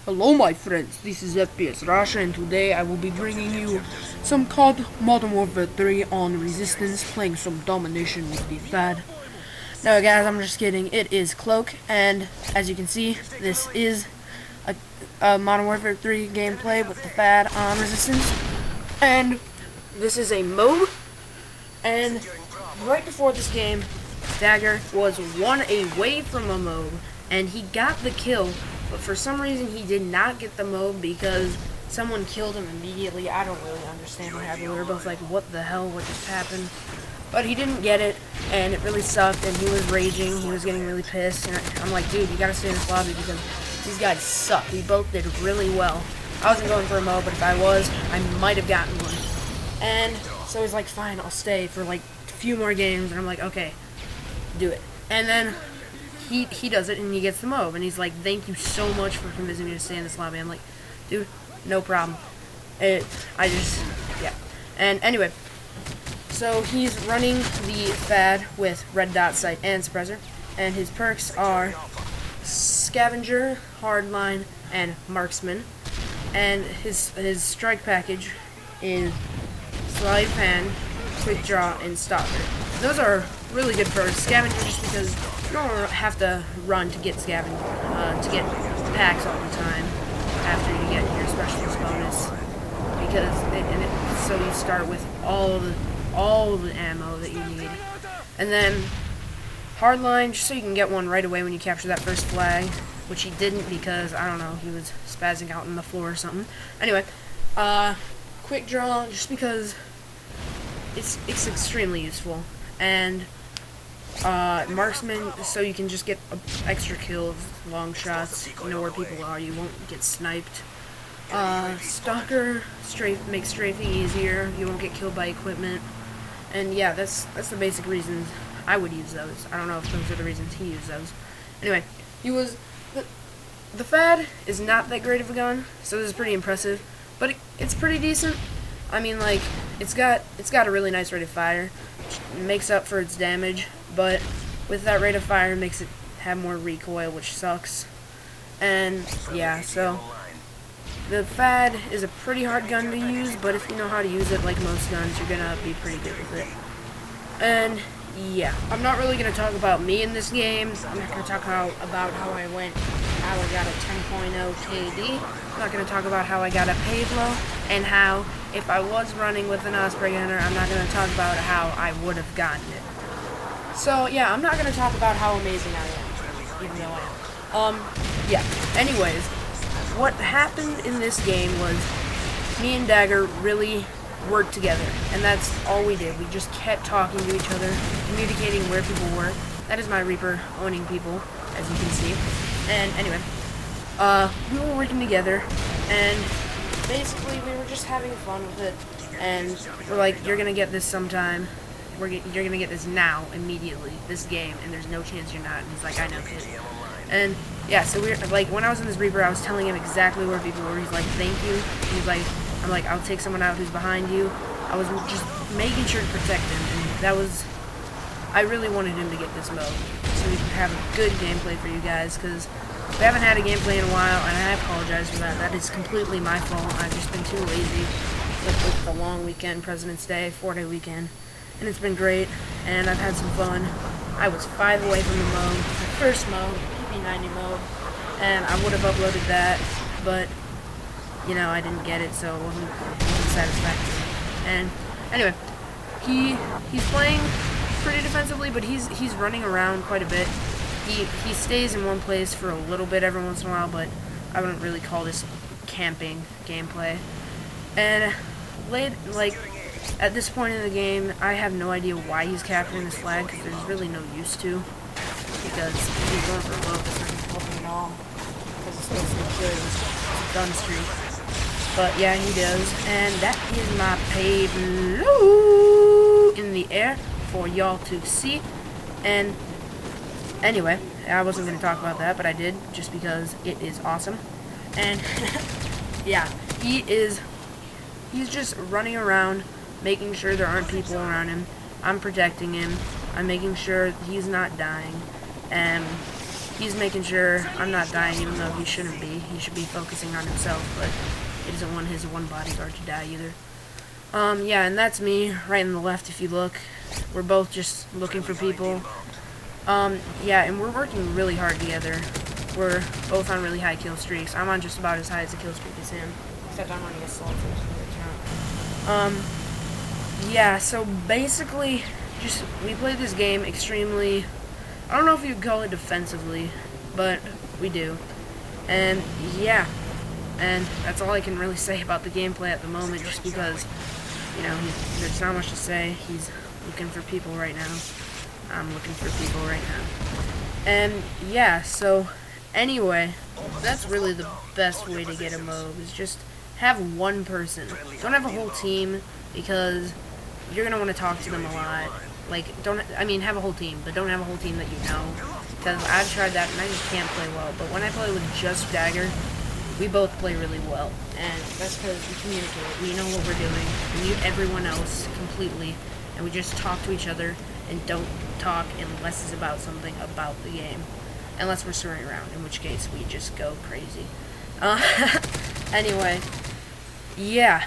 Hello my friends, this is FPSrussia and today I will be bringing you some COD Modern Warfare 3 on Resistance, playing some domination with the FAD. No guys, I'm just kidding, it is Cloak, and as you can see, this is a Modern Warfare 3 gameplay with the FAD on Resistance, and this is a MOAB, and right before this game, Dagger was one away from a MOAB, and he got the kill. But for some reason, he did not get the MOAB because someone killed him immediately. I don't really understand what happened. We were both like, what the hell, what just happened? But he didn't get it, and it really sucked, and he was raging. He was getting really pissed. And I'm like, dude, you gotta stay in this lobby because these guys suck. We both did really well. I wasn't going for a MOAB, but if I was, I might have gotten one. And so he's like, fine, I'll stay for like a few more games. And I'm like, okay, do it. And then he does it, and he gets the MOAB, and he's like, thank you so much for convincing me to stay in this lobby. I'm like, dude, no problem. Yeah. And anyway, so he's running the FAD with red dot sight and suppressor, and his perks are Scavenger, Hardline, and Marksman, and his strike package is Slide Pan, Quick Draw, and Stalker. Those are really good perks. Scavenger just because you don't have to run to get to get packs all the time after you get your specialist bonus, because so you start with all the ammo that you need, and then Hardline just so you can get one right away when you capture that first flag, which he didn't because I don't know, he was spazzing out on the floor or something. Anyway, Quick Draw just because it's extremely useful, and Marksman, so you can just get extra kills, long shots, you know where people are, you won't get sniped. Stalker, makes strafing easier, you won't get killed by equipment, and yeah, that's the basic reasons I would use those. I don't know if those are the reasons he used those. Anyway, the FAD is not that great of a gun, so this is pretty impressive, but it's pretty decent. I mean, like, it's got a really nice rate of fire, which makes up for its damage, but with that rate of fire, it makes it have more recoil, which sucks. And yeah, so the FAD is a pretty hard gun to use, but if you know how to use it, like most guns, you're gonna be pretty good with it. And yeah, I'm not really gonna talk about me in this game. I'm not gonna talk about how I got a 10.0 KD. I'm not gonna talk about how I got a Pablo, and how if I was running with an Osprey Gunner, I'm not gonna talk about how I would have gotten it. So yeah, I'm not gonna talk about how amazing I am, even though I am. Yeah. Anyways, what happened in this game was me and Dagger really worked together, and that's all we did. We just kept talking to each other, communicating where people were. That is my Reaper owning people, as you can see. And anyway, we were working together, and basically we were just having fun with it. And we're like, you're gonna get this sometime. You're gonna get this now, immediately, this game, and there's no chance you're not. And he's like, I know, kid. And yeah, so we're like, when I was in this Reaper, I was telling him exactly where people were. He's like, thank you. He's like, I'm like, I'll take someone out who's behind you. I was just making sure to protect him, and that was, I really wanted him to get this mode, so we could have a good gameplay for you guys, because we haven't had a gameplay in a while, and I apologize for that. That is completely my fault. I've just been too lazy with the long weekend, President's Day, 4-day weekend, and it's been great, and I've had some fun. I was 5 away from the mode, the first mode, PP90 mode, and I would have uploaded that, but you know, I didn't get it, so it wasn't satisfactory. And anyway, he's playing pretty defensively, but he's running around quite a bit. He stays in one place for a little bit every once in a while, but I wouldn't really call this camping gameplay. And like at this point in the game, I have no idea why he's capturing this flag, because there's really no use to, because he's going for a low, it's not helping at all, because it's supposed to be good. It's a gun streak. But yeah, he does, and that is my Pablo in the air for y'all to see. And anyway, I wasn't going to talk about that, but I did, just because it is awesome. And yeah, he's just running around, making sure there aren't people around him. I'm protecting him. I'm making sure he's not dying. And he's making sure I'm not dying, even though he shouldn't be. He should be focusing on himself, but he doesn't want his one bodyguard to die either. Yeah, and that's me, right on the left if you look. We're both just looking for people. Yeah, and we're working really hard together. We're both on really high kill streaks. I'm on just about as high as a kill streak as him, except I'm running a slow account. Yeah, so basically, we play this game extremely, I don't know if you'd call it defensively, but we do. And yeah, and that's all I can really say about the gameplay at the moment, just because, you know, there's not much to say. He's looking for people right now. I'm looking for people right now. And yeah, so anyway, that's really the best way to get a MOAB, is just have one person. Don't have a whole team, because you're gonna want to talk to them a lot. Like, have a whole team, but don't have a whole team that you know, because I've tried that and I just can't play well. But when I play with just Dagger, we both play really well, and that's because we communicate. We know what we're doing. We mute everyone else completely, and we just talk to each other and don't talk unless it's about something about the game. Unless we're screwing around, in which case we just go crazy. Anyway, yeah.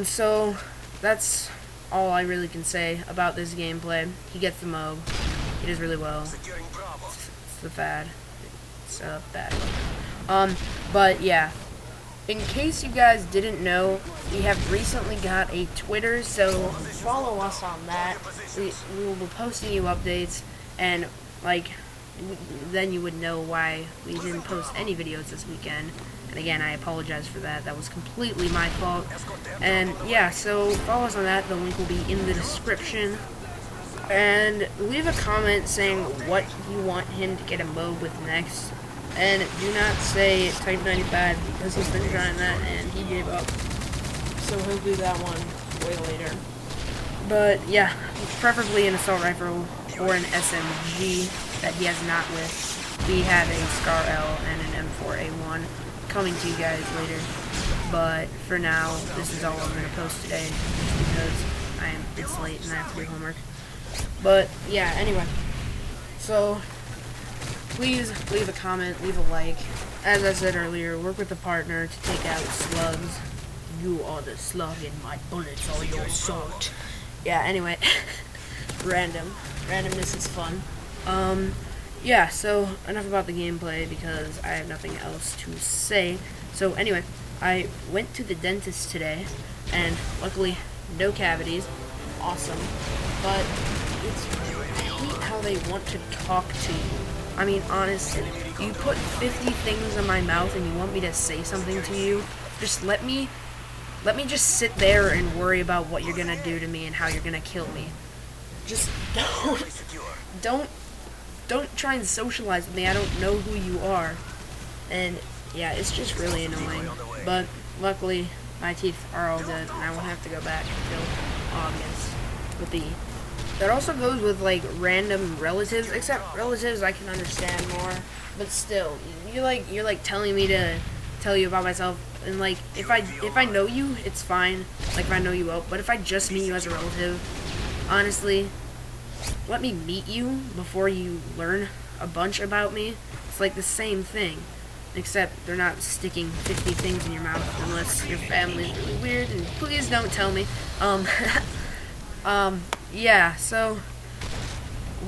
So that's all I really can say about this gameplay. He gets the MOAB. He does really well. It's the bad. It's a bad one. But yeah. In case you guys didn't know, we have recently got a Twitter, so follow us on that. We will be posting you updates, and like, then you would know why we didn't post any videos this weekend. And again, I apologize for that. That was completely my fault. And yeah, so follow us on that. The link will be in the description. And leave a comment saying what you want him to get a MOAB with next. And do not say Type 95, because he's been trying that and he gave up. So he'll do that one way later. But yeah, preferably an assault rifle or an SMG that he has not with. We have a Scar L and an M4A1 coming to you guys later. But for now, this is all I'm going to post today, just because it's late and I have to do homework. But yeah, anyway. So please leave a comment, leave a like. As I said earlier, work with a partner to take out slugs. You are the slug and my bullets are your salt. Yeah, anyway. Randomness is fun. Yeah, so enough about the gameplay, because I have nothing else to say. So anyway, I went to the dentist today, and luckily no cavities. Awesome. But I hate how they want to talk to you. I mean, honestly, you put 50 things in my mouth and you want me to say something to you, just let me just sit there and worry about what you're gonna do to me and how you're gonna kill me. Just don't try and socialize with me. I don't know who you are. And yeah, it's just really annoying. But luckily, my teeth are all good and I won't have to go back until August with the... That also goes with, like, random relatives, except relatives I can understand more, but still, you're like telling me to tell you about myself, and, like, if I know you, it's fine, like, if I know you well, but if I just meet you as a relative, honestly, let me meet you before you learn a bunch about me. It's like the same thing, except they're not sticking 50 things in your mouth unless your family's really weird, and please don't tell me. Yeah, so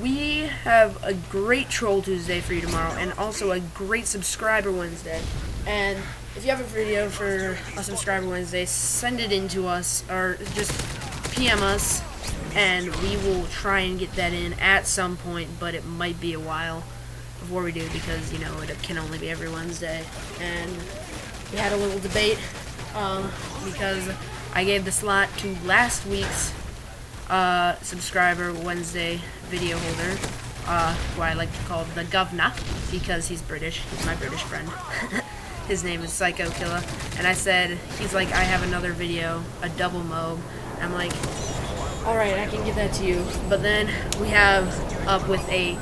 we have a great Troll Tuesday for you tomorrow, and also a great Subscriber Wednesday. And if you have a video for a Subscriber Wednesday, send it in to us, or just PM us, and we will try and get that in at some point, but it might be a while before we do, because, you know, it can only be every Wednesday. And we had a little debate, because I gave the slot to last week's Subscriber Wednesday video holder, who I like to call the Governor, because he's British. He's my British friend. His name is Psycho Killer. And I said, he's like, I have another video, a double MOAB. And I'm like, alright, I can give that to you. But then we have up with a,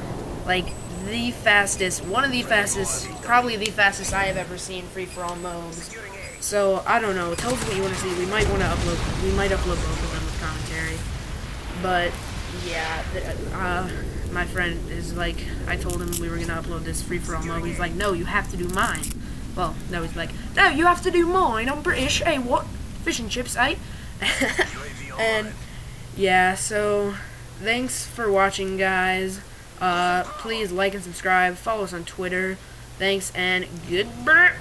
like, the fastest, one of the fastest, probably the fastest I have ever seen free-for-all MOABs. So, I don't know. Tell us what you want to see. We might upload both of them with commentary. But, yeah, my friend is like, I told him we were gonna upload this free-for-all mode. He's like, no, you have to do mine. Well, no, he's like, no, you have to do mine. I'm British. Hey, what? Fish and chips, eh? And yeah, so thanks for watching, guys. Please like and subscribe. Follow us on Twitter. Thanks and goodbye.